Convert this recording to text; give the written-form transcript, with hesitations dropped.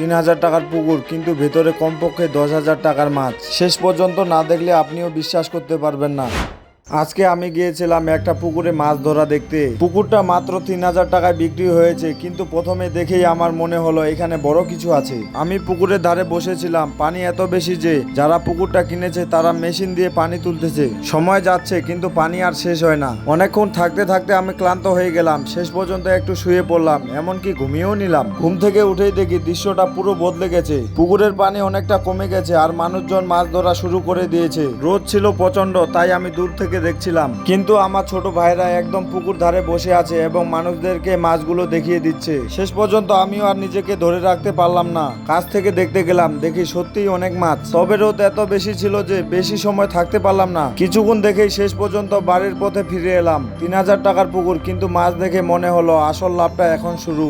3,000 টাকার পুকুর, কিন্তু ভেতরে কমপক্ষে 10,000 টাকার মাছ। শেষ পর্যন্ত না দেখলে আপনিও বিশ্বাস করতে পারবেন না। আজকে আমি গিয়েছিলাম একটা পুকুরে মাছ ধরা দেখতে। পুকুরটা মাত্র 3,000 টাকায় বিক্রি হয়েছে, কিন্তু প্রথমে দেখেই আমার মনে হলো এখানে বড় কিছু আছে। আমি পুকুরের ধারে বসেছিলাম। পানি এত বেশি যে যারা পুকুরটা কিনেছে তারা মেশিন দিয়ে পানি তুলতেছে। সময় যাচ্ছে কিন্তু পানি আর শেষ হয় না। অনেকক্ষণ থাকতে থাকতে আমি ক্লান্ত হয়ে গেলাম। শেষ পর্যন্ত একটু শুয়ে পড়লাম, এমনকি ঘুমিয়েও নিলাম। ঘুম থেকে উঠেই দেখি দৃশ্যটা পুরো বদলে গেছে। পুকুরের পানি অনেকটা কমে গেছে আর মানুষজন মাছ ধরা শুরু করে দিয়েছে। রোদ ছিল প্রচন্ড, তাই আমি দূর থেকে দেখছিলাম, কিন্তু আমার ছোট ভাইরা একদম পুকুর ধারে বসে আছে এবং মানুষদেরকে মাছগুলো দেখিয়ে দিচ্ছে। শেষ পর্যন্ত আমিও আর নিজেকে ধরে রাখতে পারলাম না, কাছ থেকে দেখতে গেলাম। দেখি সত্যিই অনেক মাছ। তবে রোদ এত বেশি ছিল যে বেশি সময় থাকতে পারলাম না। কিছুক্ষণ দেখেই শেষ পর্যন্ত বাড়ির পথে ফিরে এলাম। 3,000 টাকার পুকুর, কিন্তু মাছ দেখে মনে হলো আসল লাভটা এখন শুরু।